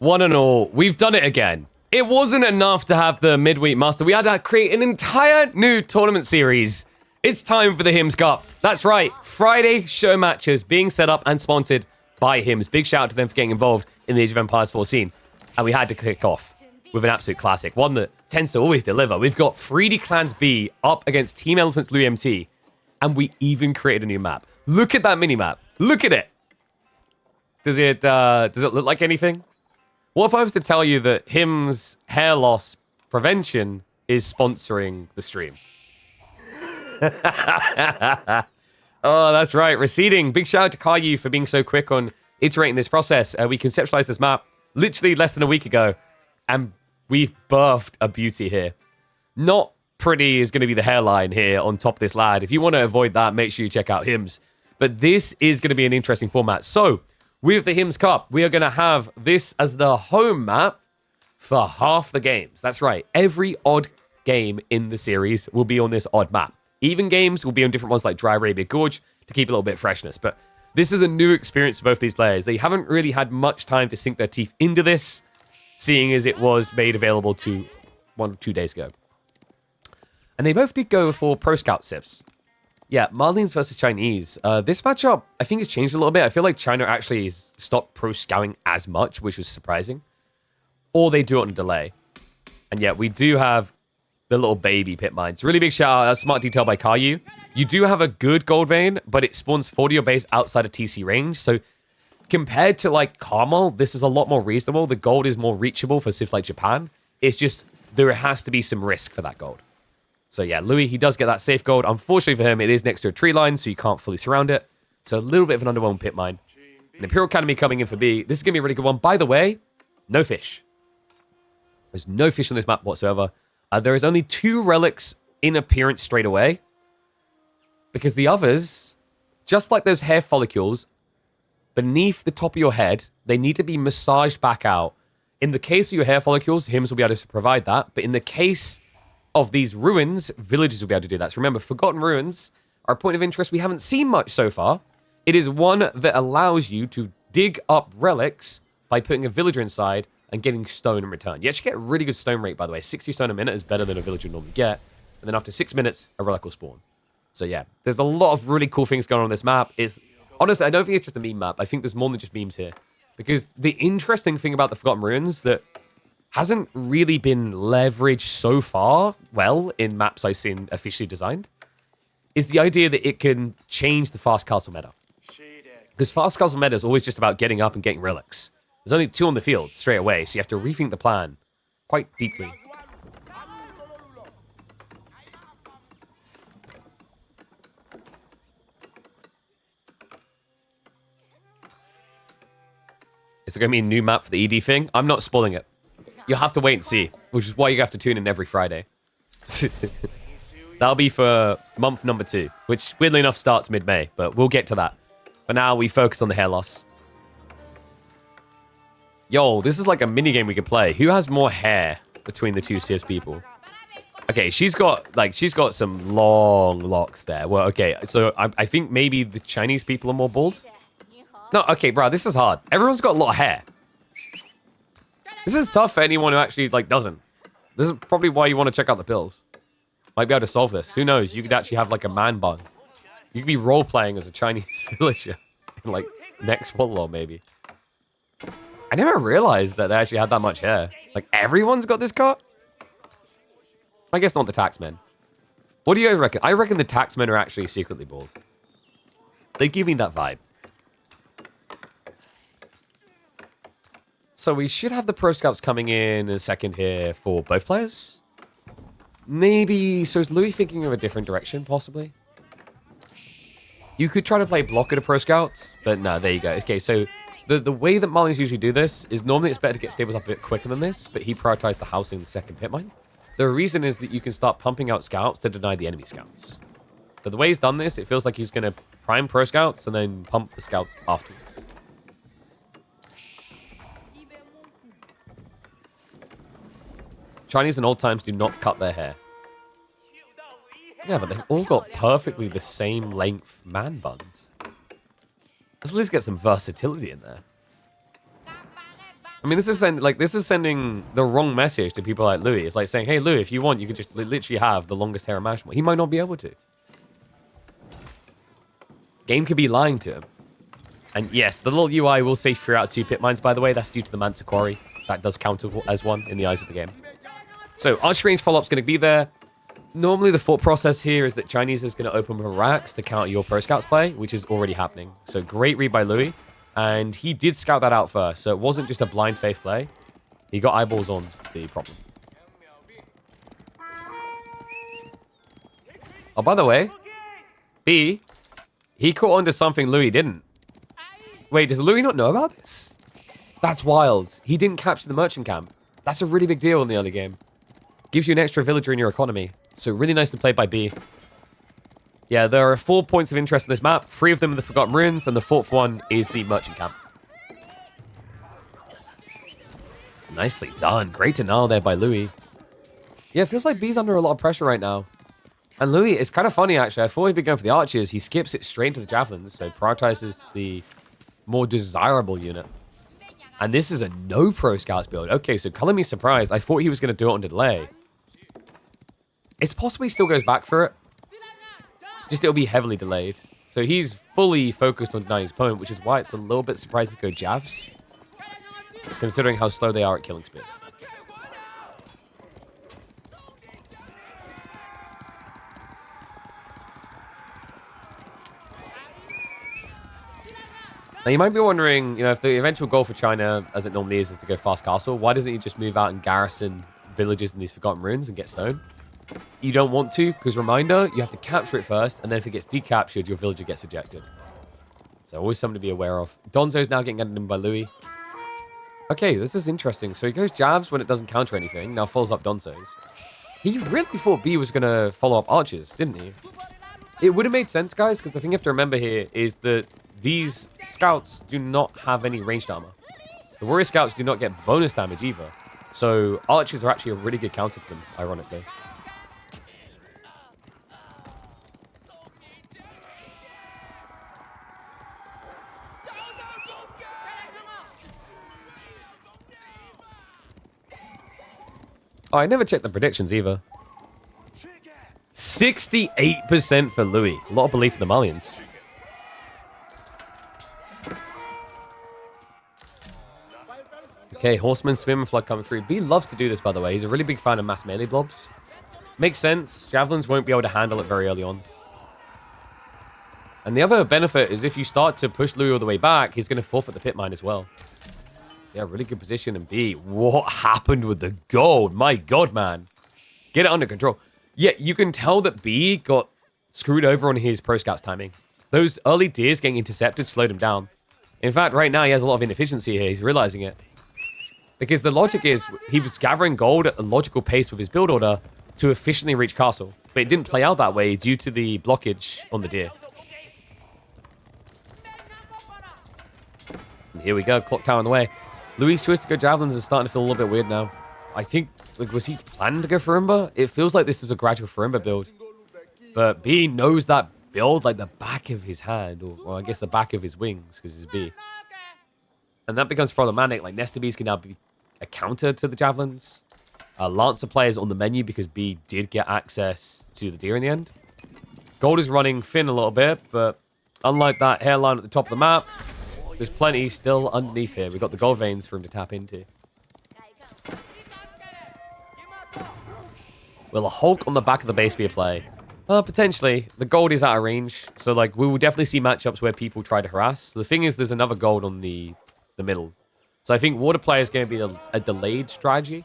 One and all, we've done it again. It wasn't enough to have the midweek muster. We had to create an entire new tournament series. It's time for the Hims Cup. That's right, Friday show matches being set up and sponsored by Hims. Big shout out to them for getting involved in the Age of Empires 4 scene. And we had to kick off with an absolute classic, one that tends to always deliver. We've got 3D Clans B up against Team Elephant's Louis MT, and we even created a new map. Look at that mini-map. Look at it. Does it look like anything? What if I was to tell you that Hims Hair Loss Prevention is sponsoring the stream? Oh, that's right. Receding. Big shout out to Caillou for being so quick on iterating this process. We conceptualized this map literally less than a week ago, and we've birthed a beauty here. Not pretty is going to be the hairline here on top of this lad. If you want to avoid that, make sure you check out Hims. But this is going to be an interesting format. So, with the Hims Cup, we are going to have this as the home map for half the games. That's right. Every odd game in the series will be on this odd map. Even games will be on different ones like Dry Arabia Gorge to keep a little bit of freshness. But this is a new experience for both these players. They haven't really had much time to sink their teeth into this, seeing as it was made available to 1 or 2 days ago. And they both did go for Pro Scout civs. Yeah, Malians versus Chinese. This matchup, I think, has changed a little bit. I feel like China actually has stopped pro scouting as much, which was surprising. Or they do it on a delay. And yet, we do have the little baby pit mines. Really big shout out. That's smart detail by Caillou. You do have a good gold vein, but it spawns 40 your base outside of TC range. So, compared to, like, Carmel, this is a lot more reasonable. The gold is more reachable for civs like Japan. It's just, there has to be some risk for that gold. So yeah, Louis, he does get that safe gold. Unfortunately for him, it is next to a tree line, so you can't fully surround it. So a little bit of an underwhelming pit mine. An Imperial Academy coming in for B. This is going to be a really good one. By the way, no fish. There's no fish on this map whatsoever. There is only 2 relics in appearance straight away. Because the others, just like those hair follicles, beneath the top of your head, they need to be massaged back out. In the case of your hair follicles, Hims will be able to provide that. But in the case of these ruins, villages will be able to do that. So remember, Forgotten Ruins are a point of interest we haven't seen much so far. It is one that allows you to dig up relics by putting a villager inside and getting stone in return. You actually get a really good stone rate, by the way. 60 stone a minute is better than a villager would normally get. And then after 6 minutes, a relic will spawn. So yeah, there's a lot of really cool things going on this map. Honestly, I don't think it's just a meme map. I think there's more than just memes here. Because the interesting thing about the Forgotten Ruins that hasn't really been leveraged so far, well, in maps I've seen officially designed, is the idea that it can change the fast castle meta. Because fast castle meta is always just about getting up and getting relics. There's only 2 on the field straight away, so you have to rethink the plan quite deeply. Is it going to be a new map for the ED thing? I'm not spoiling it. You'll have to wait and see, which is why you have to tune in every Friday. That'll be for month number 2, which weirdly enough starts mid-May, but we'll get to that. For now, we focus on the hair loss. Yo, this is like a minigame we could play. Who has more hair between the 2 civs people? Okay, she's got some long locks there. Well, okay, so I think maybe the Chinese people are more bald. No, okay, bro, this is hard. Everyone's got a lot of hair. This is tough for anyone who actually, like, doesn't. This is probably why you want to check out the pills. Might be able to solve this. Who knows? You could actually have, like, a man bun. You could be role-playing as a Chinese villager. In, like, next Warlord, maybe. I never realized that they actually had that much hair. Like, everyone's got this cut? I guess not the taxmen. What do you guys reckon? I reckon the taxmen are actually secretly bald. They give me that vibe. So we should have the Pro Scouts coming in a second here for both players. Maybe... So is Louis thinking of a different direction, possibly? You could try to play block at a Pro Scouts, but no, there you go. Okay, so the way that Malians usually do this is normally it's better to get stables up a bit quicker than this, but he prioritized the housing in the second pit mine. The reason is that you can start pumping out scouts to deny the enemy scouts. But the way he's done this, it feels like he's going to prime Pro Scouts and then pump the scouts afterwards. Chinese in old times do not cut their hair. Yeah, but they've all got perfectly the same length man buns. Let's at least get some versatility in there. I mean, this is sending the wrong message to people like Louis. It's like saying, hey, Louis, if you want, you could just literally have the longest hair imaginable. He might not be able to. Game could be lying to him. And yes, the little UI will say 3 out of 2 pit mines, by the way. That's due to the Mansa Quarry. That does count as one in the eyes of the game. So, archery range follow-up's going to be there. Normally, the thought process here is that Chinese is going to open barracks to counter your Pro Scouts play, which is already happening. So, great read by Louis. And he did scout that out first, so it wasn't just a blind faith play. He got eyeballs on the problem. Oh, by the way, B, he caught on to something Louis didn't. Wait, does Louis not know about this? That's wild. He didn't capture the merchant camp. That's a really big deal in the early game. Gives you an extra villager in your economy. So really nice to play by B. Yeah, there are 4 points of interest in this map. 3 of them are the Forgotten Ruins, and the 4th one is the merchant camp. Nicely done. Great denial there by Louis. Yeah, it feels like B's under a lot of pressure right now. And Louis, it's kind of funny, actually. I thought he'd be going for the archers. He skips it straight into the javelins, so prioritizes the more desirable unit. And this is a no Pro Scouts build. Okay, so color me surprised. I thought he was going to do it on delay. It's possible he still goes back for it. Just it'll be heavily delayed. So he's fully focused on denying his opponent, which is why it's a little bit surprising to go Javs, considering how slow they are at killing spears. Now, you might be wondering, if the eventual goal for China, as it normally is to go fast castle, why doesn't he just move out and garrison villages in these Forgotten Ruins and get stone? You don't want to, because reminder, you have to capture it first, and then if it gets decaptured, your villager gets ejected. So always something to be aware of. Donzo's now getting ended in by Louis. Okay, this is interesting. So he goes Javs when it doesn't counter anything, now follows up Donzo's. He really thought B was going to follow up archers, didn't he? It would have made sense, guys, because the thing you have to remember here is that these scouts do not have any ranged armor. The warrior scouts do not get bonus damage either. So archers are actually a really good counter to them, ironically. Oh, I never checked the predictions either. 68% for Louis. A lot of belief in the Malians. Okay, Horseman, Swim, and Flood coming through. B loves to do this, by the way. He's a really big fan of mass melee blobs. Makes sense. Javelins won't be able to handle it very early on. And the other benefit is if you start to push Louis all the way back, he's going to forfeit the pit mine as well. So yeah, really good position in B. What happened with the gold? My God, man. Get it under control. Yeah, you can tell that B got screwed over on his Pro Scouts timing. Those early deers getting intercepted slowed him down. In fact, right now he has a lot of inefficiency here. He's realizing it. Because the logic is he was gathering gold at a logical pace with his build order to efficiently reach castle. But it didn't play out that way due to the blockage on the deer. And here we go, clock tower on the way. Louis' choice to go javelins is starting to feel a little bit weird now. I think, was he planning to go Farimba? It feels like this is a gradual Farimba build. But B knows that build like the back of his hand, or I guess the back of his wings, because he's B. And that becomes problematic. Like, Nesta Bs can now be a counter to the javelins. Lancer players on the menu because B did get access to the deer in the end. Gold is running thin a little bit, but unlike that hairline at the top of the map, there's plenty still underneath here. We've got the gold veins for him to tap into. Will a Hulk on the back of the base be a play? Potentially. The gold is out of range. So, like, we will definitely see matchups where people try to harass. So the thing is, there's another gold on the middle. So I think water play is going to be a delayed strategy.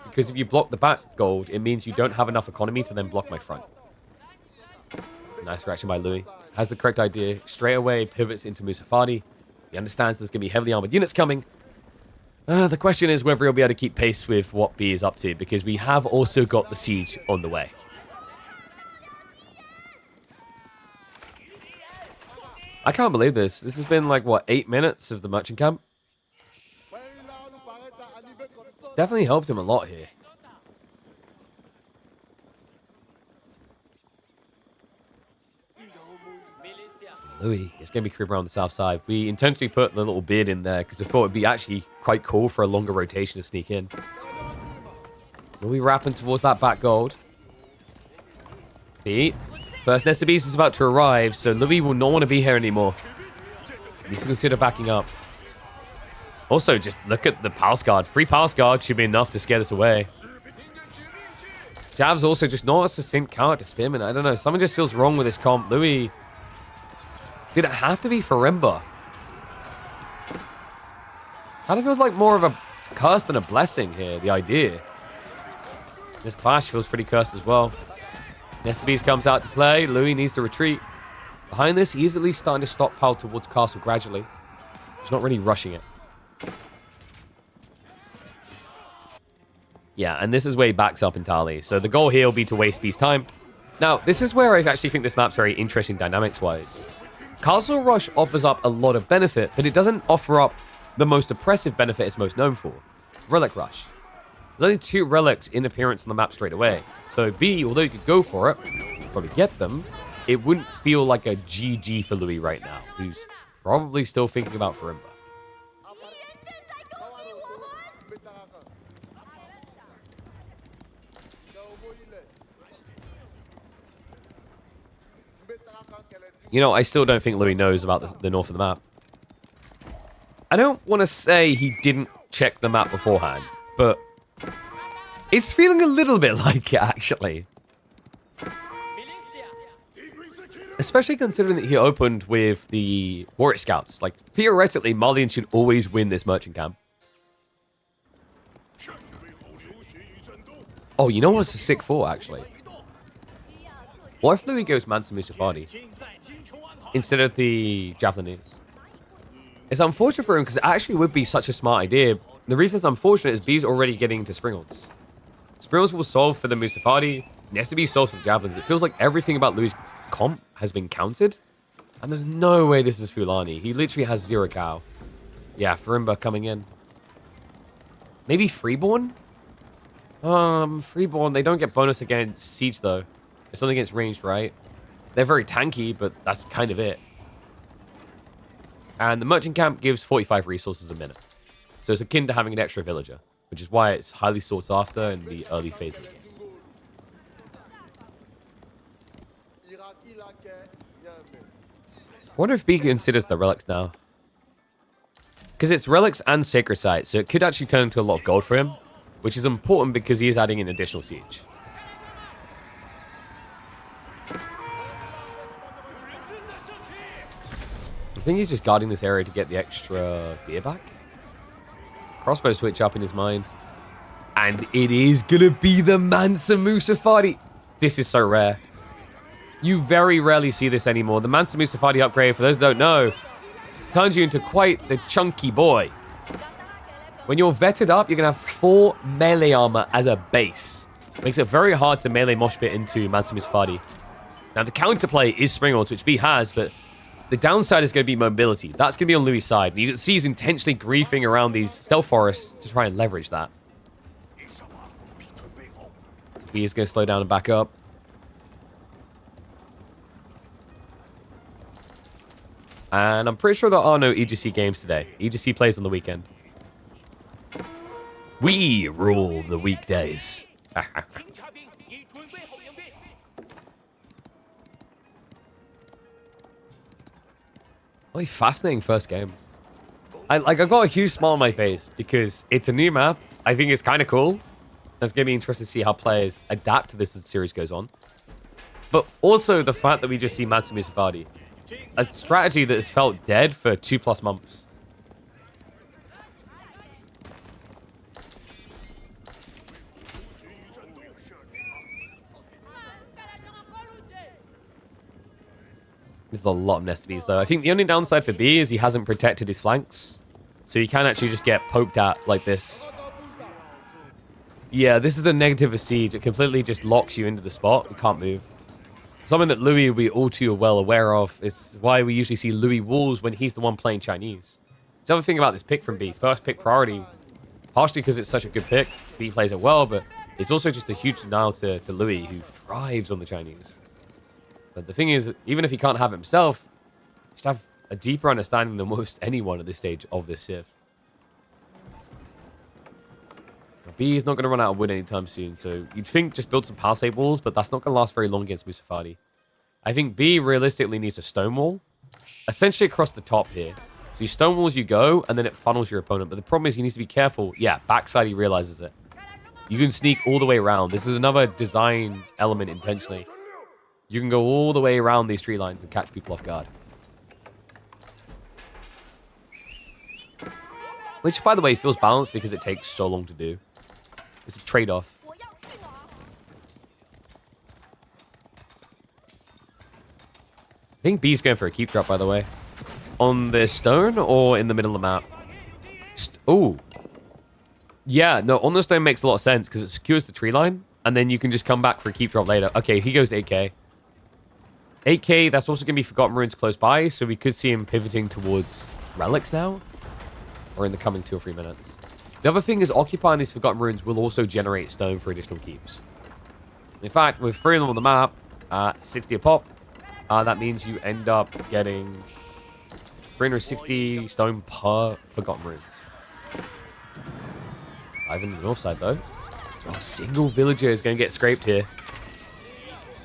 Because if you block the back gold, it means you don't have enough economy to then block my front. Nice reaction by Louis. Has the correct idea. Straight away pivots into Musafadi. He understands there's going to be heavily armored units coming. The question is whether he'll be able to keep pace with what B is up to, because we have also got the siege on the way. I can't believe this. This has been like, what, 8 minutes of the merchant camp? It's definitely helped him a lot here. Louis is going to be creeping around the south side. We intentionally put the little beard in there because I thought it'd be actually quite cool for a longer rotation to sneak in. Louis wrapping towards that back gold. Beat. First nest of bees is about to arrive, so Louis will not want to be here anymore. He needs to consider backing up. Also, just look at the palace guard. 3 palace guard should be enough to scare this away. Jav's also just not a succinct character Spearman. I don't know. Something just feels wrong with this comp. Louis... Did it have to be Farimba? Kind of feels like more of a curse than a blessing here, the idea. This clash feels pretty cursed as well. Nest of Bees comes out to play. Louis needs to retreat. Behind this, he is at least starting to stockpile towards castle gradually. He's not really rushing it. Yeah, and this is where he backs up entirely. So the goal here will be to waste Bees time. Now, this is where I actually think this map's very interesting dynamics-wise. Castle Rush offers up a lot of benefit, but it doesn't offer up the most oppressive benefit it's most known for. Relic Rush. There's only 2 relics in appearance on the map straight away. So B, although you could go for it, probably get them, it wouldn't feel like a GG for Louis right now, who's probably still thinking about Farimba. You know, I still don't think Louis knows about the north of the map. I don't want to say he didn't check the map beforehand, but it's feeling a little bit like it, actually. Especially considering that he opened with the Warrior Scouts. Like, theoretically, Malians should always win this merchant camp. Oh, you know what's a sick 4, actually? What if Louis goes Mansa Musafadi instead of the Javeliniers? It's unfortunate for him because it actually would be such a smart idea. The reason it's unfortunate is B's already getting into Springles. Springles will solve for the Musafadi. Nest of Bees solves for the Javelins. It feels like everything about Louis' comp has been countered. And there's no way this is Fulani. He literally has 0 cow. Yeah, Farimba coming in. Maybe Freeborn? Freeborn, they don't get bonus against Siege, though. It's only against ranged, right? They're very tanky, but that's kind of it. And the merchant camp gives 45 resources a minute. So it's akin to having an extra villager, which is why it's highly sought after in the early phase of the game. I wonder if B considers the relics now. Because it's relics and sacred sites, so it could actually turn into a lot of gold for him, which is important because he is adding an additional siege. I think he's just guarding this area to get the extra deer back. Crossbow switch up in his mind. And it is going to be the Mansa Musafadi. This is so rare. You very rarely see this anymore. The Mansa Musafadi upgrade, for those who don't know, turns you into quite the chunky boy. When you're vetted up, you're going to have 4 melee armor as a base. Makes it very hard to melee mosh pit into Mansa Musafadi. Now, the counterplay is Springles, which B has, but the downside is going to be mobility. That's going to be on Louis' side. You can see he's intentionally griefing around these stealth forests to try and leverage that. So B is going to slow down and back up. And I'm pretty sure there are no EGC games today. EGC plays on the weekend. We rule the weekdays. Really fascinating first game. I've got a huge smile on my face because it's a new map. I think it's kind of cool. It's going to be interesting to see how players adapt to this as the series goes on. But also the fact that we just see Mansa Musafadi. A strategy that has felt dead for 2+ months. There's a lot of nest bees, though. I think the only downside for B is he hasn't protected his flanks. So he can actually just get poked at like this. Yeah, this is a negative of siege. It completely just locks you into the spot. You can't move. Something that Louis will be all too well aware of is why we usually see Louis walls when he's the one playing Chinese. The other thing about this pick from B, first pick priority, partially because it's such a good pick, B plays it well, but it's also just a huge denial to Louis, who thrives on the Chinese. But the thing is, even if he can't have it himself, Just have a deeper understanding than most anyone at this stage of this Civ. B is not going to run out of wood anytime soon, so you'd think just build some palisade walls, but that's not going to last very long against Musafadi. I think B realistically needs a stone wall, essentially across the top here. So you stone walls you go, and then it funnels your opponent. But the problem is he needs to be careful. Yeah, backside he realizes it. You can sneak all the way around. This is another design element intentionally. You can go all the way around these tree lines and catch people off guard. Which, by the way, feels balanced because it takes so long to do. It's a trade-off. I think B's going for a keep drop, by the way. On the stone or in the middle of the map? Oh. Yeah, no, on the stone makes a lot of sense because it secures the tree line. And then you can just come back for a keep drop later. Okay, he goes 8k. 8k, that's also going to be Forgotten Ruins close by. So we could see him pivoting towards relics now. Or in the coming 2 or 3 minutes. The other thing is occupying these Forgotten Ruins will also generate stone for additional keeps. In fact, with 3 of them on the map, 60 a pop, that means you end up getting 360 stone per Forgotten Ruins. Live in the north side, though. Oh, a single villager is going to get scraped here.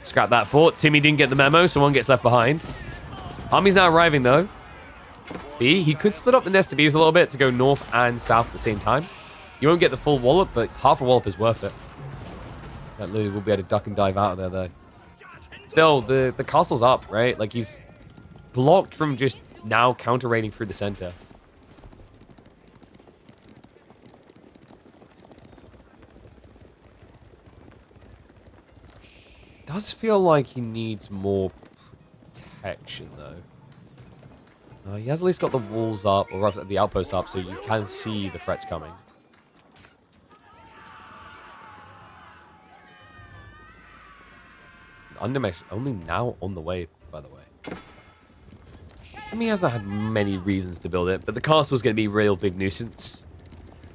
Scrap that fort. Timmy didn't get the memo, so one gets left behind. Army's now arriving, though. B, he could split up the nest of bees a little bit to go north and south at the same time. You won't get the full wallop, but half a wallop is worth it. That Louis will be able to duck and dive out of there, though. Still, the castle's up, right? Like, he's blocked from just now counter-raiding through the center. Does feel like he needs more protection, though. He has at least got the walls up, or rather the outposts up, so you can see the threats coming. Undermesh only now on the way, by the way. I mean, he hasn't had many reasons to build it, but the castle's going to be a real big nuisance.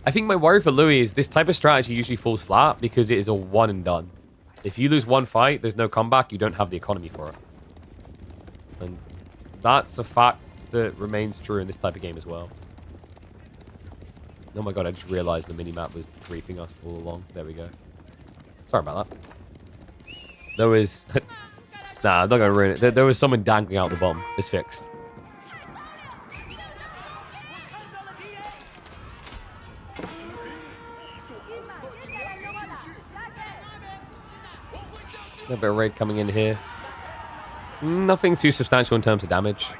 I think my worry for Louis is this type of strategy usually falls flat because it is a one and done. If you lose one fight, there's no comeback, you don't have the economy for it. And that's a fact that remains true in this type of game as well. Oh my god, I just realized the minimap was briefing us all along. There we go. Sorry about that. There was... nah, I'm not going to ruin it. There was someone dangling out the bomb. It's fixed. A bit of raid coming in here. Nothing too substantial in terms of damage.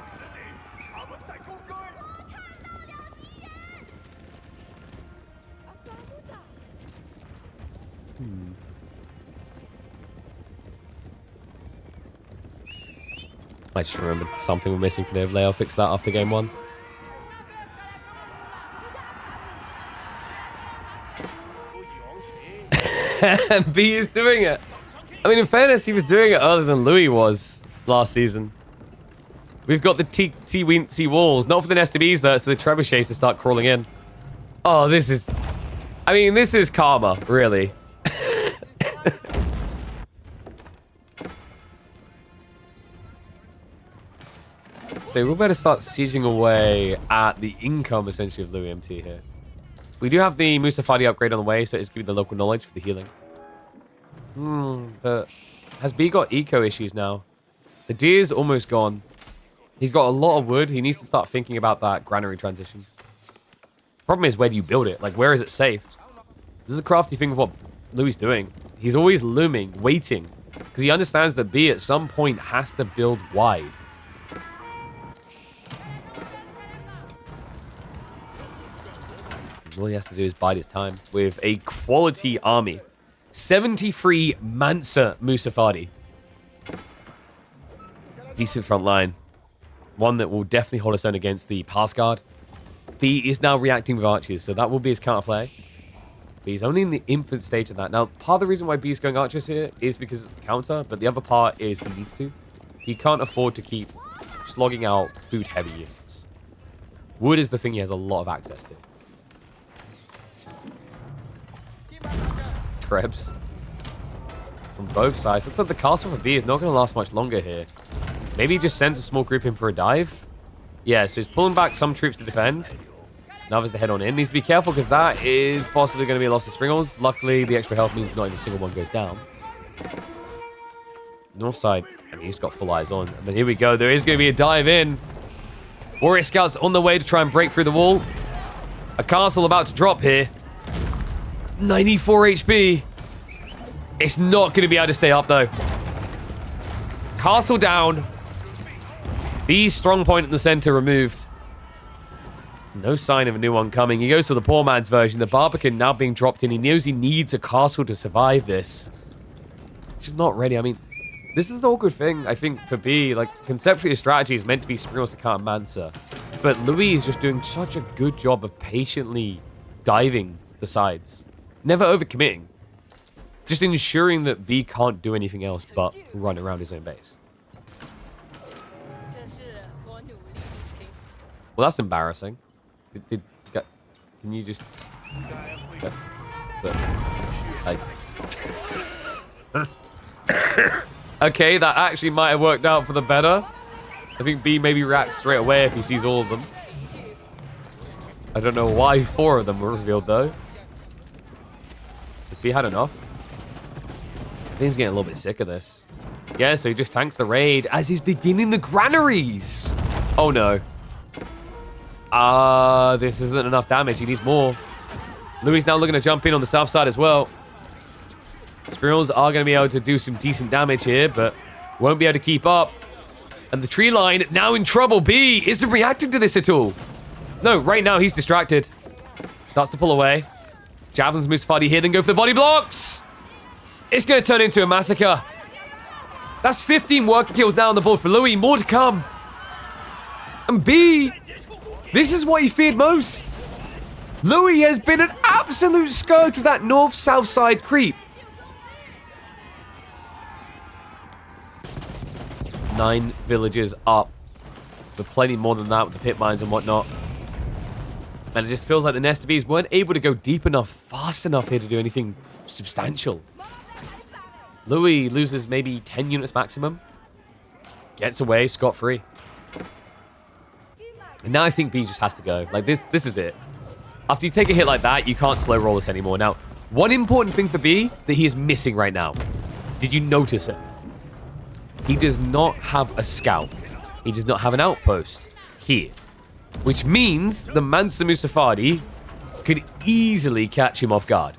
I just remembered something we're missing from the overlay. I'll fix that after game 1. And B is doing it. I mean, in fairness, he was doing it earlier than Louis was last season. We've got the T-Wincy walls. Not for the nest of bees, though, so the trebuchets to start crawling in. Oh, this is... I mean, this is karma, really. So we'll better start sieging away at the income, essentially, of Louis MT here. We do have the Musafadi upgrade on the way, so it's giving the local knowledge for the healing. But has B got eco issues now? The deer's almost gone. He's got a lot of wood. He needs to start thinking about that granary transition. Problem is, where do you build it? Like, where is it safe? This is a crafty thing of what Louis is doing. He's always looming, waiting. Because he understands that B at some point has to build wide. All he has to do is bide his time with a quality army. 73 Mansa Musafadi. Decent front line. One that will definitely hold us own against the pass guard. B is now reacting with archers, so that will be his counterplay. B is only in the infant stage of that. Now, part of the reason why B is going archers here is because of the counter, but the other part is he needs to. He can't afford to keep slogging out food-heavy units. Wood is the thing he has a lot of access to. Trebs from both sides. Looks like the castle for B is not going to last much longer here. Maybe he just sends a small group in for a dive. Yeah, so he's pulling back some troops to defend. Now others to head on in. Needs to be careful because that is possibly going to be a loss of Springles. Luckily, the extra health means not even a single one goes down. North side, I mean, he's got full eyes on. And then here we go. There is going to be a dive in. Warrior Scouts on the way to try and break through the wall. A castle about to drop here. 94 HP. It's not going to be able to stay up, though. Castle down. B's strong point in the center removed. No sign of a new one coming. He goes to the poor man's version. The Barbican now being dropped in. He knows he needs a castle to survive this. She's not ready. I mean, this is the awkward thing, I think, for B. Like, conceptually, his strategy is meant to be Springles to counter Mansa. But Louis is just doing such a good job of patiently diving the sides. Never overcommitting. Just ensuring that B can't do anything else but run around his own base. Well, that's embarrassing. Can you just... Okay, that actually might have worked out for the better. I think B maybe reacts straight away if he sees all of them. I don't know why 4 of them were revealed, though. If B had enough. I think he's getting a little bit sick of this. Yeah, so he just tanks the raid as he's beginning the granaries. Oh, no. This isn't enough damage. He needs more. Louis now looking to jump in on the south side as well. Spirals are going to be able to do some decent damage here, but won't be able to keep up. And the tree line now in trouble. B isn't reacting to this at all. No, right now he's distracted. Starts to pull away. Javelins Mustafadi here, then go for the body blocks. It's going to turn into a massacre. That's 15 worker kills now on the board for Louis. More to come. And B, this is what he feared most. Louis has been an absolute scourge with that north-south side creep. 9 villages up. But plenty more than that with the pit mines and whatnot. And it just feels like the Nesta Bees weren't able to go deep enough, fast enough here to do anything substantial. Louis loses maybe 10 units maximum. Gets away scot-free. And now I think B just has to go. Like, this is it. After you take a hit like that, you can't slow roll this anymore. Now, one important thing for B that he is missing right now. Did you notice it? He does not have a scout. He does not have an outpost here. Which means the Mansa Musafadi could easily catch him off guard.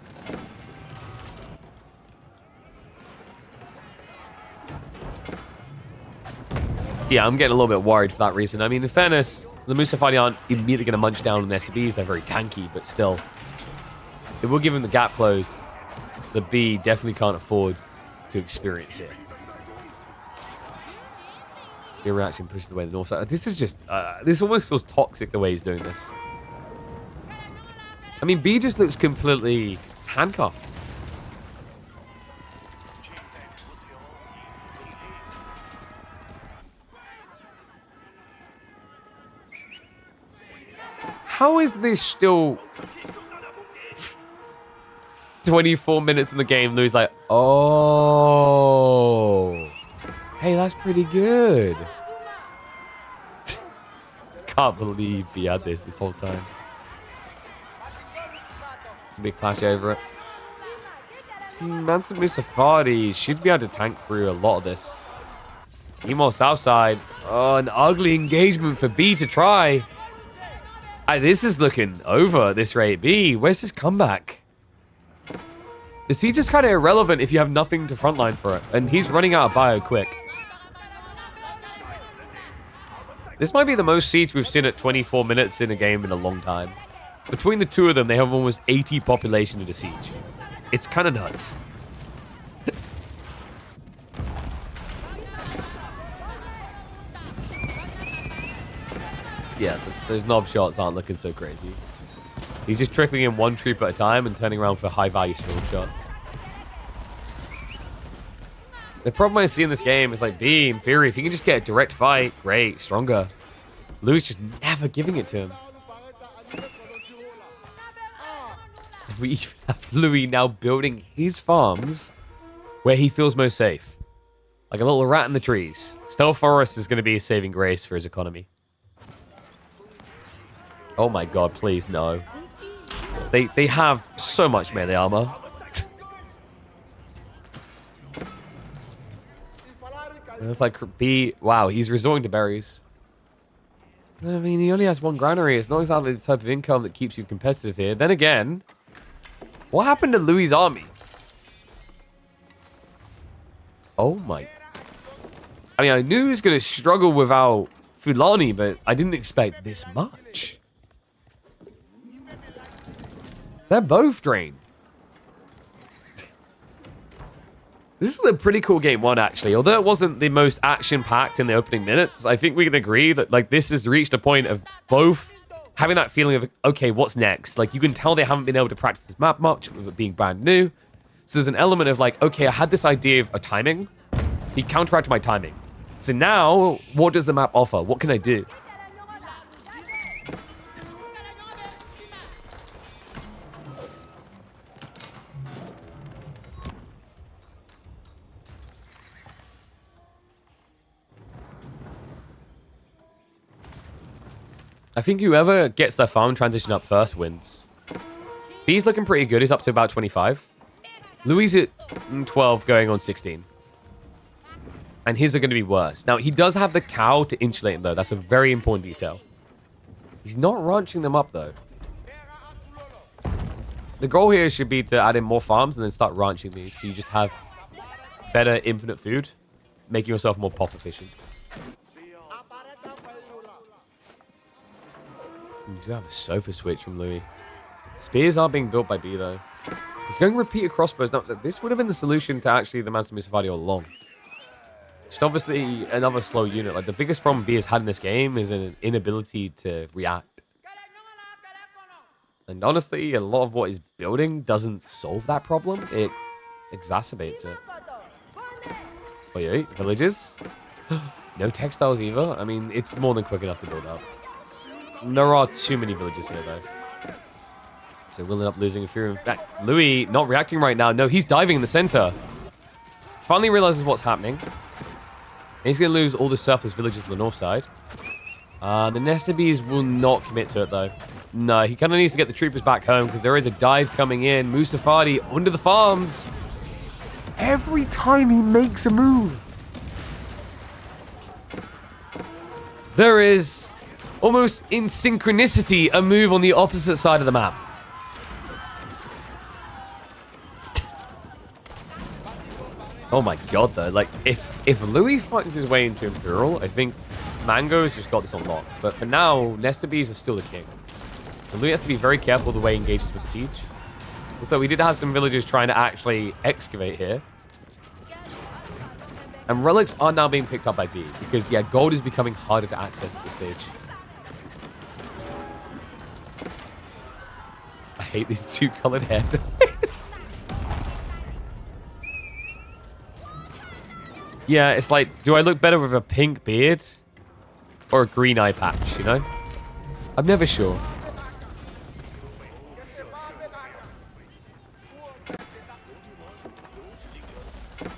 Yeah, I'm getting a little bit worried for that reason. I mean, in fairness, the Musafadi aren't immediately going to munch down on the SBs. They're very tanky, but still. It will give him the gap close. The B definitely can't afford to experience it. Spear reaction pushes away the north side. This is just... this almost feels toxic the way he's doing this. I mean, B just looks completely handcuffed. How is this still 24 minutes in the game? Louis like, oh, hey, that's pretty good. Can't believe he had this whole time. Big clash over it. Mansa Musafadi should be able to tank through a lot of this. Emo Southside. Oh, an ugly engagement for B to try. This is looking over at this rate. B, where's his comeback? The siege is kind of irrelevant if you have nothing to frontline for it. And he's running out of bio quick. This might be the most siege we've seen at 24 minutes in a game in a long time. Between the two of them, they have almost 80 population in a siege. It's kind of nuts. Yeah, those knob shots aren't looking so crazy. He's just trickling in one troop at a time and turning around for high-value storm shots. The problem I see in this game is like, B, in theory, if you can just get a direct fight, great, stronger. Louis just never giving it to him. We even have Louis now building his farms where he feels most safe. Like a little rat in the trees. Stealth Forest is going to be a saving grace for his economy. Oh my god, please, no. They have so much melee armor. It's like B. Wow, he's resorting to berries. I mean, he only has one granary. It's not exactly the type of income that keeps you competitive here. Then again, what happened to Louis' army? Oh my. I mean, I knew he was going to struggle without Fulani, but I didn't expect this much. They're both drained. This is a pretty cool game one, actually. Although it wasn't the most action-packed in the opening minutes, I think we can agree that like this has reached a point of both having that feeling of, okay, what's next? Like, you can tell they haven't been able to practice this map much with it being brand new. So there's an element of like, okay, I had this idea of a timing. He counteracted my timing. So now, what does the map offer? What can I do? I think whoever gets their farm transition up first wins. B's looking pretty good. He's up to about 25. Louis at 12 going on 16. And his are going to be worse. Now, he does have the cow to insulate him, though. That's a very important detail. He's not ranching them up, though. The goal here should be to add in more farms and then start ranching these. So you just have better infinite food, making yourself more pop efficient. You do have a sofa switch from Louis. Spears are being built by B, though. He's going to repeat a crossbows. Now, this would have been the solution to actually the Mansa Musafadi all along. Just obviously another slow unit. Like, the biggest problem B has had in this game is an inability to react. And honestly, a lot of what he's building doesn't solve that problem. It exacerbates it. Wait, villages? No textiles either? I mean, it's more than quick enough to build up. There are too many villages here, though. So we'll end up losing a few. In fact, Louis not reacting right now. No, he's diving in the center. Finally realizes what's happening. And he's going to lose all the surplus villages on the north side. The Nesta Bees will not commit to it, though. No, he kind of needs to get the troopers back home because there is a dive coming in. Musafadi under the farms. Every time he makes a move, there is almost in synchronicity a move on the opposite side of the map. Oh my god, though. Like, if Louis finds his way into Imperial, I think Mango's just got this on lock. But for now, Nesta Bees are still the king. So Louis has to be very careful the way he engages with the siege. Also, we did have some villagers trying to actually excavate here. And relics are now being picked up by B. Because, yeah, gold is becoming harder to access at this stage. I hate these two colored hair dyes. Yeah, it's like, do I look better with a pink beard or a green eye patch, you know? I'm never sure.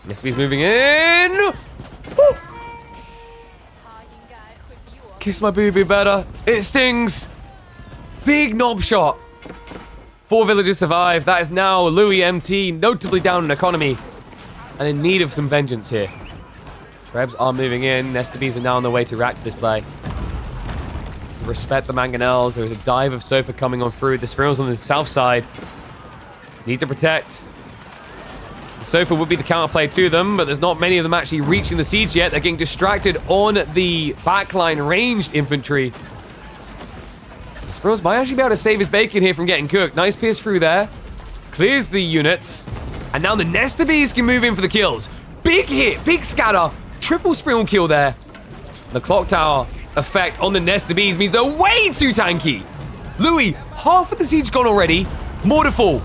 Nestabee's moving in. Woo! Kiss my booby better. It stings. Big knob shot. 4 villagers survive. That is now Louis MT, notably down in economy and in need of some vengeance here. Trebs are moving in. Nestabees are now on their way to react to this play. So respect the mangonels. There's a dive of Sofa coming on through. The Spirals on the south side. Need to protect. The Sofa would be the counterplay to them, but there's not many of them actually reaching the siege yet. They're getting distracted on the backline ranged infantry. The Spirals might actually be able to save his bacon here from getting cooked. Nice pierce through there. Clears the units. And now the Nestabees can move in for the kills. Big hit, big scatter. Triple Spiral kill there. The clock tower effect on the Nestabees means they're way too tanky. Louis, half of the siege gone already. More to fall.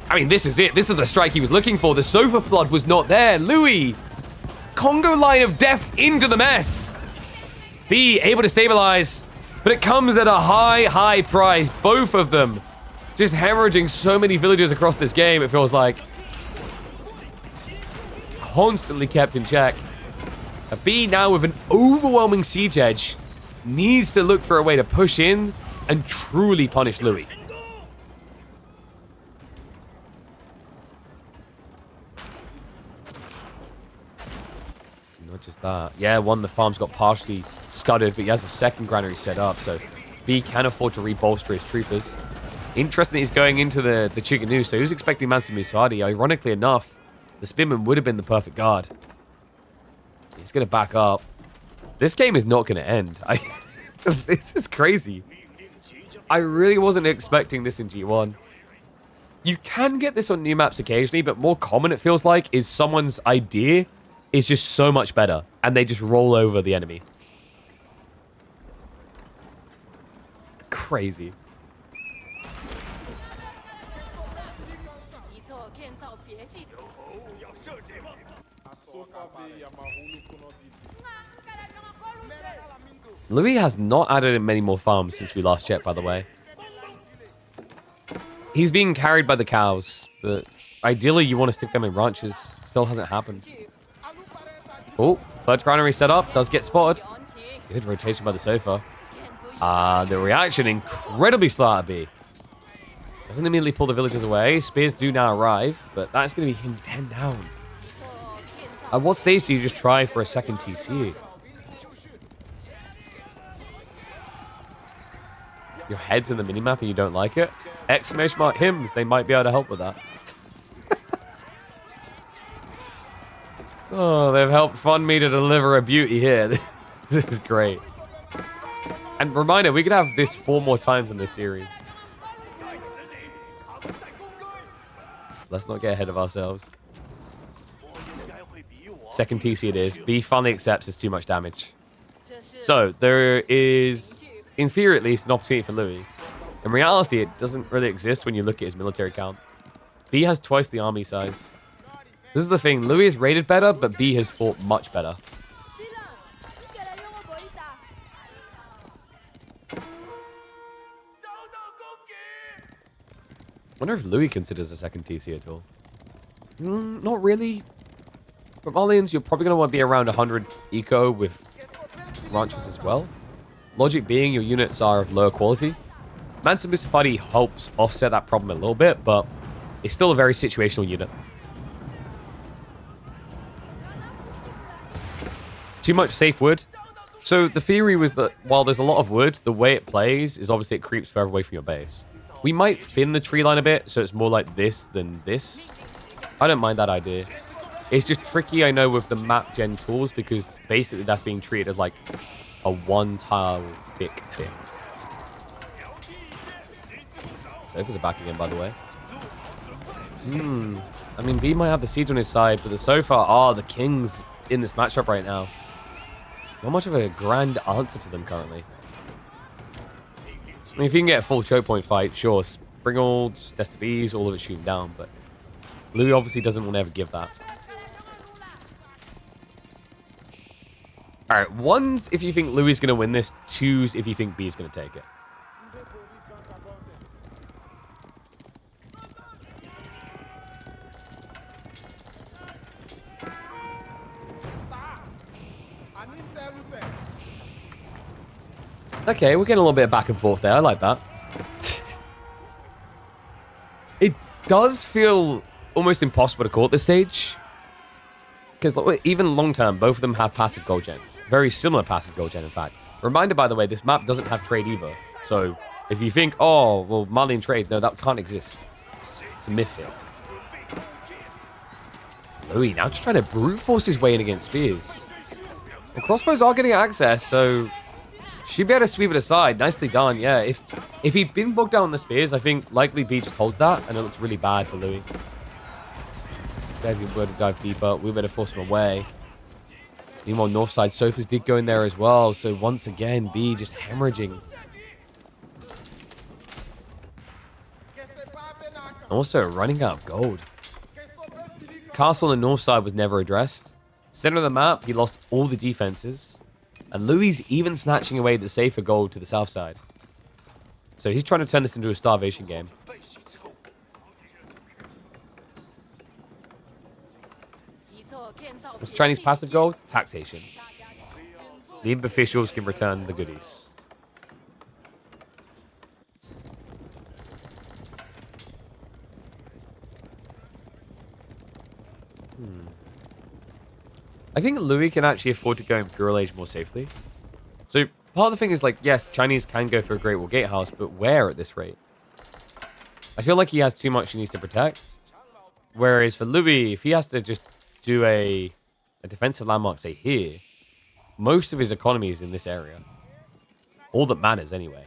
I mean, this is it. This is the strike he was looking for. The Sofa flood was not there. Louis, Congo line of death into the mess. B able to stabilize, but it comes at a high price. Both of them just hemorrhaging so many villagers across this game, it feels like. constantly kept in check. A B now with an overwhelming siege edge needs to look for a way to push in and truly punish Louis. Not just that. Yeah, one, the farm's got partially scudded, but he has a second granary set up, so B can afford to rebolster his troopers. Interesting, he's going into the Chiganu, so he was expecting Mansa Musadi. Ironically enough, the Spearman would have been the perfect guard. He's going to back up. This game is not going to end. This is crazy. I really wasn't expecting this in G1. You can get this on new maps occasionally, but more common it feels like is someone's idea is just so much better, and they just roll over the enemy. Crazy. Louis has not added in many more farms since we last checked, by the way. He's being carried by the cows, but ideally you want to stick them in ranches. Still hasn't happened. Oh, third granary set up. Does get spotted. Good rotation by the sofa. The reaction incredibly slow at B. Doesn't immediately pull the villagers away. Spears do now arrive, but that's going to be him 10 down. At what stage do you just try for a second TC? Your head's in the minimap and you don't like it? Exclamation mark hymns. They might be able to help with that. Oh, they've helped fund me to deliver a beauty here. This is great. And reminder, we could have this 4 more times in this series. Let's not get ahead of ourselves. Second TC it is. B finally accepts it's too much damage. So, there is, in theory at least, an opportunity for Louis. In reality, it doesn't really exist when you look at his military count. B has twice the army size. This is the thing. Louis is rated better, but B has fought much better. I wonder if Louis considers a second TC at all. Not really. For Malians, you're probably going to want to be around 100 eco with ranches as well. Logic being your units are of lower quality. Mansa Musafadi helps offset that problem a little bit, but it's still a very situational unit. Too much safe wood. So the theory was that while there's a lot of wood, the way it plays is obviously it creeps further away from your base. We might thin the tree line a bit, so it's more like this than this. I don't mind that idea. It's just tricky, I know, with the map gen tools, because basically that's being treated as like a one-tile thick thing. Sofas are back again, by the way. I mean, B might have the siege on his side, but the Sofa are the kings in this matchup right now. Not much of a grand answer to them currently. I mean, if you can get a full choke point fight, sure, Springolds, Desta Bs, all of it shooting down, but Louis obviously doesn't want to ever give that. Alright, one's if you think Louis is going to win this, two's if you think B is going to take it. Okay, we're getting a little bit of back and forth there. I like that. It does feel almost impossible to call at this stage. Because even long term, both of them have passive gold gen. Very similar passive gold gen, in fact. Reminder, by the way, this map doesn't have trade either. So if you think, oh, well, Malian trade, no, that can't exist. It's a myth here. Louis now just trying to brute force his way in against spears. The crossbows are getting access, so should be able to sweep it aside. Nicely done, yeah. If he'd been bogged down on the spears, I think likely B just holds that, and it looks really bad for Louis. Instead, we better dive deeper. We better force him away. Meanwhile, north side Sofas did go in there as well, so once again, B just hemorrhaging. Also running out of gold. Castle on the north side was never addressed. Center of the map, he lost all the defenses. And Louis even snatching away the safer gold to the south side. So he's trying to turn this into a starvation game. What's Chinese passive goal? Taxation. The imp officials can return the goodies. I think Louis can actually afford to go Imperial Age more safely. So part of the thing is like, yes, Chinese can go for a Great Wall Gatehouse, but where at this rate? I feel like he has too much he needs to protect. Whereas for Louis, if he has to just do a defensive landmark, say here, most of his economy is in this area. All that matters anyway.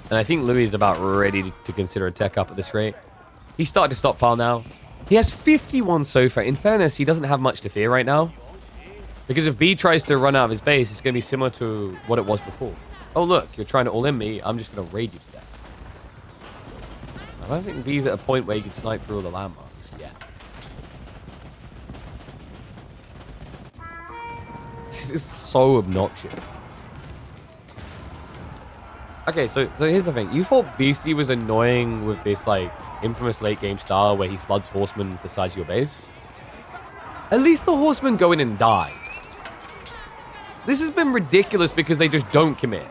And I think Louis is about ready to consider a tech up at this rate. He's starting to stockpile now. He has 51 so far. In fairness, he doesn't have much to fear right now. Because if B tries to run out of his base, it's going to be similar to what it was before. Oh, look, you're trying to all-in me. I'm just going to raid you to death. I don't think B's at a point where he can snipe through all the landmarks yet. This is so obnoxious. Okay, so here's the thing. You thought BC was annoying with this, like, infamous late-game style where he floods horsemen to the sides of your base? At least the horsemen go in and die. This has been ridiculous because they just don't commit.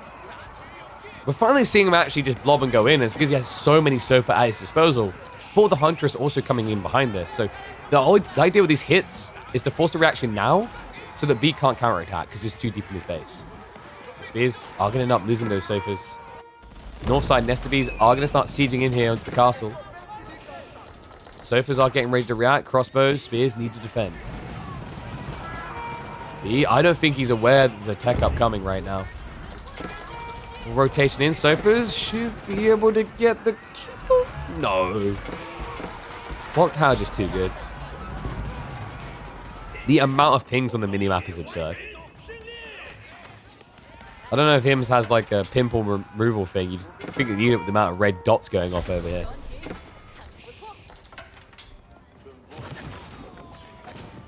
We're finally seeing him actually just blob and go in. It's because he has so many Sofa at his disposal. For the Huntress also coming in behind this. So the idea with these hits is to force a reaction now so that B can't counterattack because he's too deep in his base. The Spears are going to end up losing those Sofas. North side Nesta Bees are going to start sieging in here onto the castle. Sofas are getting ready to react. Crossbows, Spears need to defend. B, I don't think he's aware that there's a tech up coming right now. Rotation in. Sofas should be able to get the kill. No. Clock Tower just too good. The amount of pings on the minimap is absurd. I don't know if Hims has like a pimple removal thing. You'd think the unit with the amount of red dots going off over here.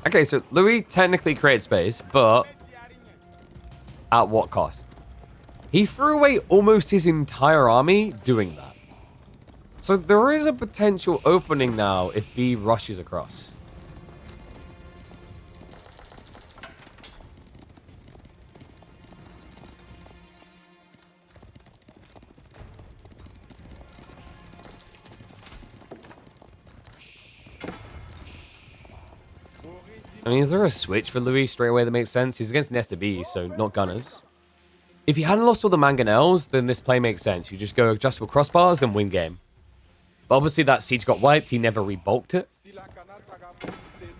Okay, so Louis technically created space, but at what cost? He threw away almost his entire army doing that. So there is a potential opening now if B rushes across. I mean, is there a switch for Louis straight away that makes sense? He's against Nesta B, so not gunners. If he hadn't lost all the mangonels, then this play makes sense. You just go adjustable crossbars and win game. But obviously that siege got wiped. He never rebulked it.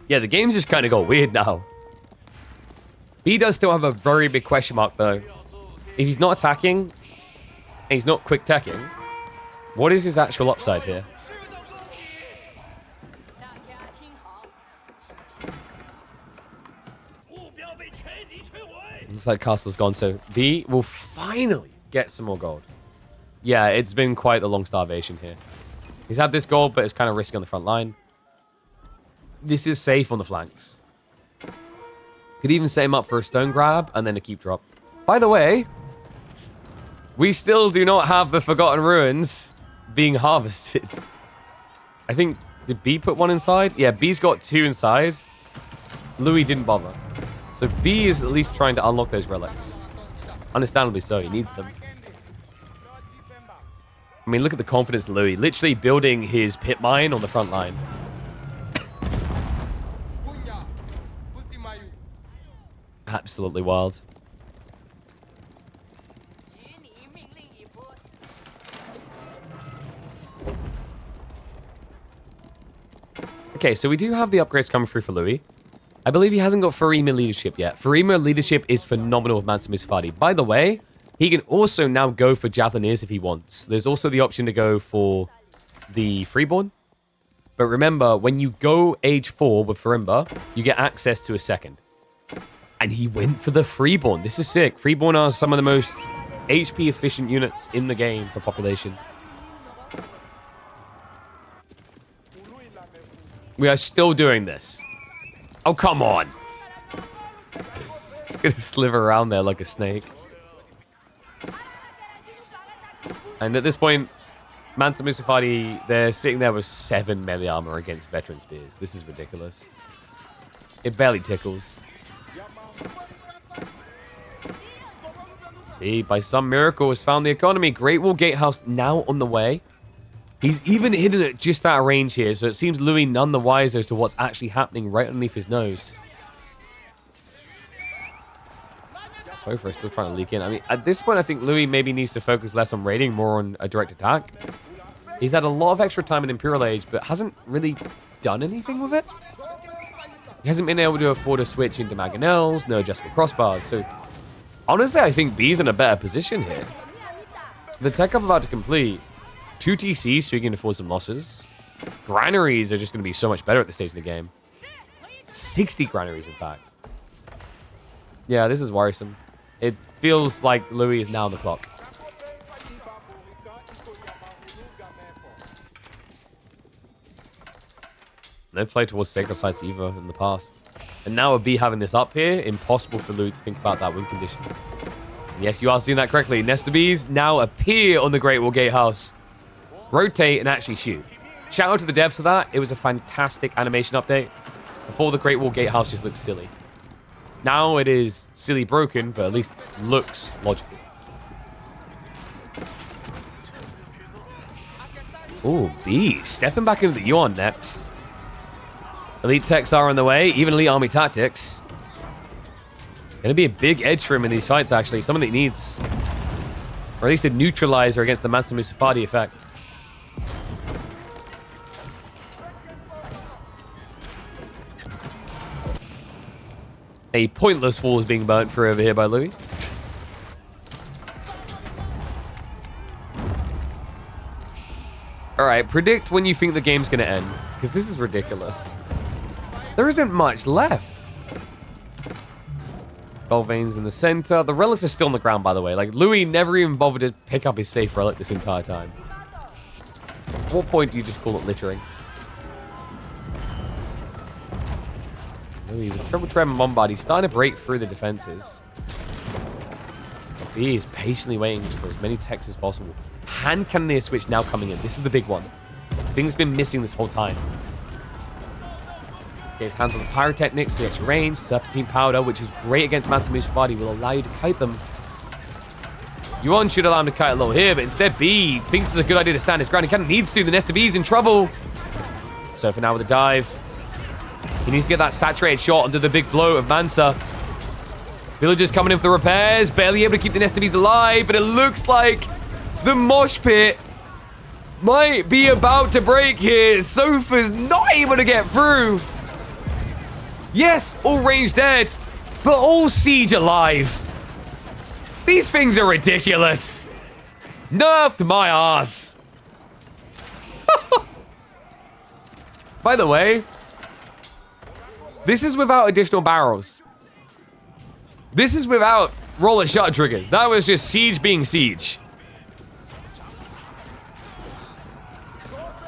Yeah, the game's just kind of got weird now. B does still have a very big question mark, though. If he's not attacking, and he's not quick teching, what is his actual upside here? Looks like castle's gone, so B will finally get some more gold. Yeah, it's been quite a long starvation here. He's had this gold, but it's kind of risky on the front line. This is safe on the flanks. Could even set him up for a stone grab and then a keep drop. By the way, we still do not have the Forgotten Ruins being harvested. I think, did B put one inside? Yeah, B's got two inside. Louis didn't bother. So B is at least trying to unlock those relics. Understandably so, he needs them. I mean, look at the confidence of Louis. Literally building his pit mine on the front line. Absolutely wild. Okay, so we do have the upgrades coming through for Louis. I believe he hasn't got Farima leadership yet. Farima leadership is phenomenal with Mansa Musafadi. By the way, he can also now go for Javelineers if he wants. There's also the option to go for the Freeborn. But remember, when you go age 4 with Farimba, you get access to a second. And he went for the Freeborn. This is sick. Freeborn are some of the most HP efficient units in the game for population. We are still doing this. Oh, come on. It's going to slither around there like a snake. And at this point, Mansa Musafadi, they're sitting there with 7 melee armor against veteran spears. This is ridiculous. It barely tickles. He, by some miracle, has found the economy. Great Wall Gatehouse now on the way. He's even hidden it just out of range here, so it seems Louis none the wiser as to what's actually happening right underneath his nose. Sofa still trying to leak in. I mean, at this point, I think Louis maybe needs to focus less on raiding, more on a direct attack. He's had a lot of extra time in Imperial Age, but hasn't really done anything with it. He hasn't been able to afford a switch into Mangonels, no adjustable crossbars, so honestly, I think B's in a better position here. The tech I'm about to complete, 2 TCs so he can afford some losses. Granaries are just going to be so much better at this stage of the game. 60 granaries, in fact. Yeah, this is worrisome. It feels like Louis is now on the clock. No play towards Sacred Sites either in the past. And now with B having this up here, impossible for Louis to think about that win condition. And yes, you are seeing that correctly. Nesta Bees now appear on the Great Wall Gatehouse. Rotate and actually shoot. Shout out to the devs for that. It was a fantastic animation update. Before, the Great Wall Gatehouse just looked silly. Now it is silly broken, but at least looks logical. Ooh, B stepping back into the Yuan next. Elite techs are on the way, even elite army tactics. Gonna be a big edge for him in these fights, actually. Something that he needs. Or at least a neutralizer against the Mansa Musafadi effect. A pointless wall is being burnt through over here by Louis. Alright, predict when you think the game's gonna end. Because this is ridiculous. There isn't much left. Gold veins in the center. The relics are still on the ground, by the way. Like, Louis never even bothered to pick up his safe relic this entire time. At what point do you just call it littering? Louis with triple trem and bombard. He's starting to break through the defenses. B is patiently waiting for as many techs as possible. Hand cannoneer switch now coming in. This is the big one. The thing's been missing this whole time. Gets hands on the pyrotechnics, the extra range, serpentine powder, which is great against Mansa Musafadi, will allow you to kite them. Yuan should allow him to kite a little here, but instead B thinks it's a good idea to stand his ground. He kind of needs to. The Nesta B's in trouble. So for now with a dive, he needs to get that saturated shot under the big blow of Mansa. Villagers coming in for the repairs, barely able to keep the Nesta B's alive, but it looks like the mosh pit might be about to break here. Sofa's not able to get through. Yes, all range dead, but all siege alive. These things are ridiculous. Nerfed my ass. By the way, this is without additional barrels. This is without roller shot triggers. That was just siege being siege.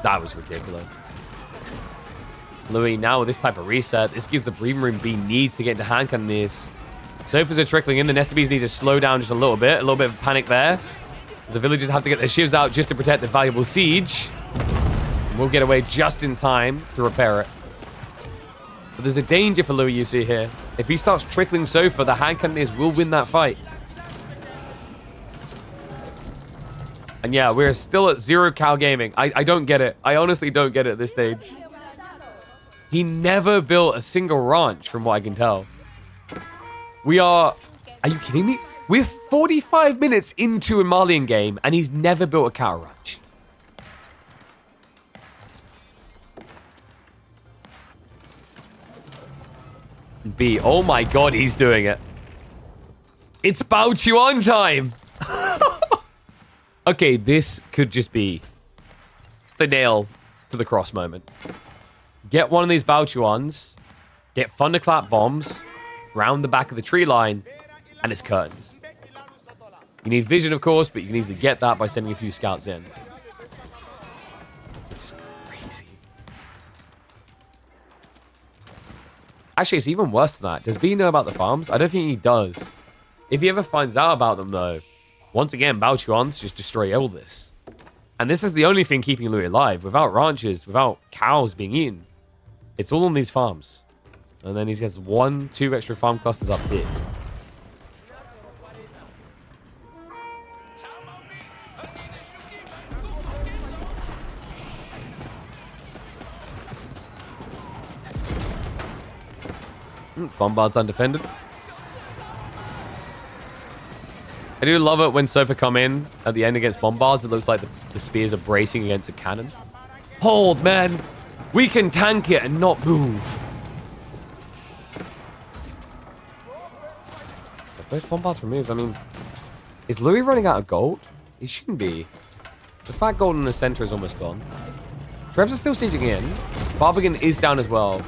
That was ridiculous. Louis now with this type of reset, this gives the breathing room B needs to get into hand cannoneers. Sofas are trickling in. The Nesta Bees need to slow down just a little bit of panic there. The villagers have to get their shivs out just to protect the valuable siege. And we'll get away just in time to repair it. But there's a danger for Louis, you see here. If he starts trickling Sofa, the hand cannoneers will win that fight. And yeah, we're still at 0 Cal Gaming. I don't get it. I honestly don't get it at this stage. He never built a single ranch, from what I can tell. We are you kidding me? We're 45 minutes into a Malian game, and he's never built a cattle ranch. B, oh my god, he's doing it. It's Bao Chuan time! Okay, this could just be the nail to the cross moment. Get one of these Bao Chuans, get thunderclap bombs round the back of the tree line, and it's curtains. You need vision, of course, but you can easily get that by sending a few scouts in. It's crazy. Actually, it's even worse than that. Does B know about the farms? I don't think he does. If he ever finds out about them, though, once again, Bao Chuans just destroy all this. And this is the only thing keeping Louis alive. Without ranches, without cows being eaten. It's all on these farms. And then he has 1-2 extra farm clusters up here. Bombard's undefended. I do love it when Sofa come in at the end against Bombards. It looks like the spears are bracing against a cannon. Hold, man. We can tank it and not move. So both Bombards removed. I mean, is Louis running out of gold? He shouldn't be. The fat gold in the center is almost gone. Trebs are still sieging in. Barbican is down as well.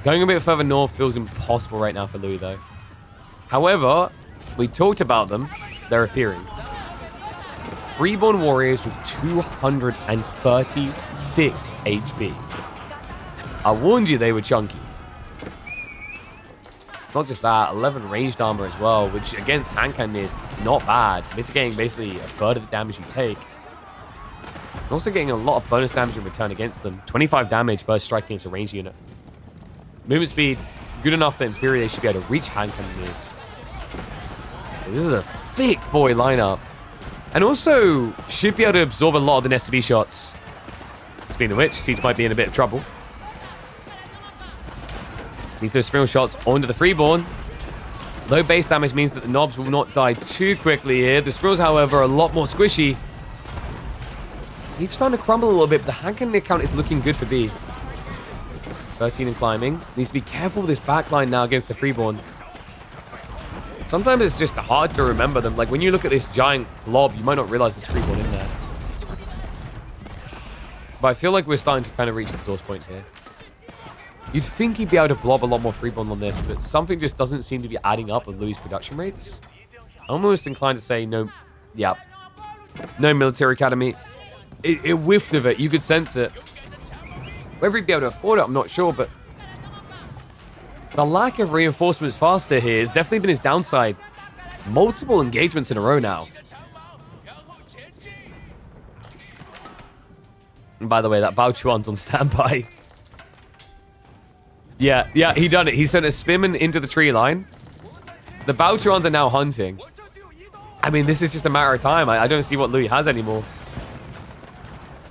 Going a bit further north feels impossible right now for Louis, though. However, we talked about them. They're appearing. Freeborn warriors with 236 HP. I warned you they were chunky. Not just that, 11 ranged armor as well, which against hand cannon is not bad. Mitigating basically a third of the damage you take. And also getting a lot of bonus damage in return against them. 25 damage per strike against a ranged unit. Movement speed, good enough that in theory they should be able to reach hand cannons. This is a thick boy lineup. And also should be able to absorb a lot of the STB shots. Speaking of which, Siege might be in a bit of trouble. Needs those springle shots onto the Freeborn. Low base damage means that the knobs will not die too quickly here. The sprills, however, are a lot more squishy. Siege starting to crumble a little bit, but the hand cannon account is looking good for B. 13 and climbing. Needs to be careful with this backline now against the Freeborn. Sometimes it's just hard to remember them. Like when you look at this giant blob, you might not realize there's Freeborn in there. But I feel like we're starting to kind of reach an exhaust point here. You'd think he'd be able to blob a lot more Freeborn on this, but something just doesn't seem to be adding up with Louis' production rates. I'm almost inclined to say no, yeah, no military academy. It whiffed of it. You could sense it. Whether he'd be able to afford it, I'm not sure, but the lack of reinforcements faster here has definitely been his downside. Multiple engagements in a row now. And by the way, that Bao Chuan's on standby. Yeah, he done it. He sent a Spearman into the tree line. The Bao Chuans are now hunting. I mean, this is just a matter of time. I don't see what Louis has anymore.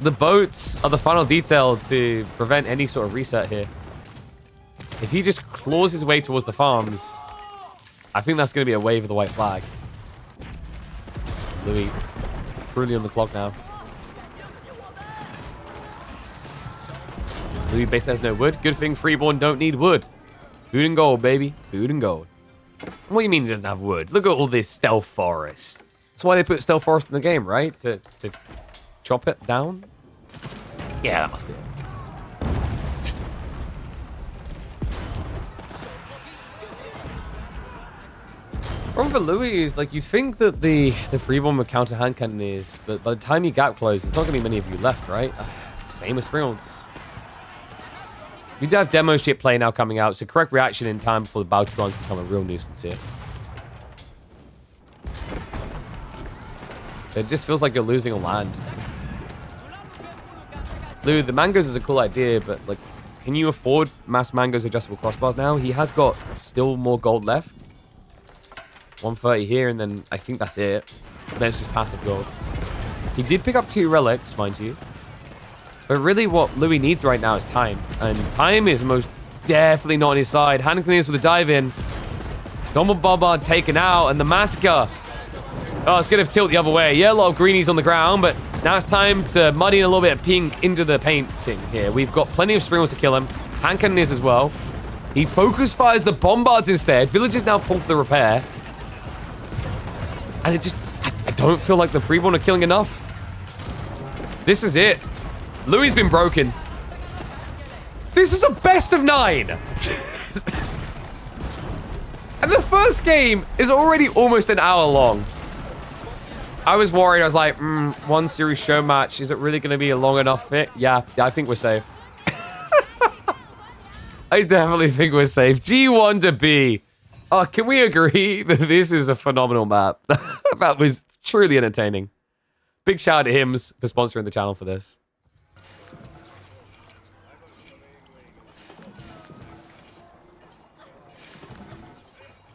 The boats are the final detail to prevent any sort of reset here. If he just claws his way towards the farms, I think that's going to be a wave of the white flag. Louis, truly on the clock now. Louis basically has no wood. Good thing Freeborn don't need wood. Food and gold, baby. Food and gold. What do you mean he doesn't have wood? Look at all this stealth forest. That's why they put stealth forest in the game, right? To chop it down? Yeah, that must be it. Problem for Louis is, like, you'd think that the Freeborn would counter hand cannoniers, but by the time you gap close, there's not going to be many of you left, right? Same as Springles. We do have demo ship play now coming out, so correct reaction in time before the Bao Chuans become a real nuisance here. It just feels like you're losing on land. Lou, the mangoes is a cool idea, but, like, can you afford mass mangoes adjustable crossbars now? He has got still more gold left. 130 here, and then I think that's it. Then it's just passive gold. He did pick up 2 relics, mind you. But really what Louis needs right now is time. And time is most definitely not on his side. Hand clears with a dive in. Donald Bombard taken out, and the massacre. Oh, it's going to tilt the other way. Yeah, a lot of greenies on the ground, but now it's time to muddy in a little bit of pink into the painting here. We've got plenty of springles to kill him. Hand cannoniers as well. He focus fires the bombards instead. Villagers now pull for the repair. And it just, I don't feel like the Freeborn are killing enough. This is it. Louis been broken. This is a best of 9. And the first game is already almost an hour long. I was worried. I was like, one series show match. Is it really going to be a long enough fit? Yeah, I think we're safe. I definitely think we're safe. G1 to B. Oh, can we agree that this is a phenomenal map? That was truly entertaining. Big shout out to Hims for sponsoring the channel for this.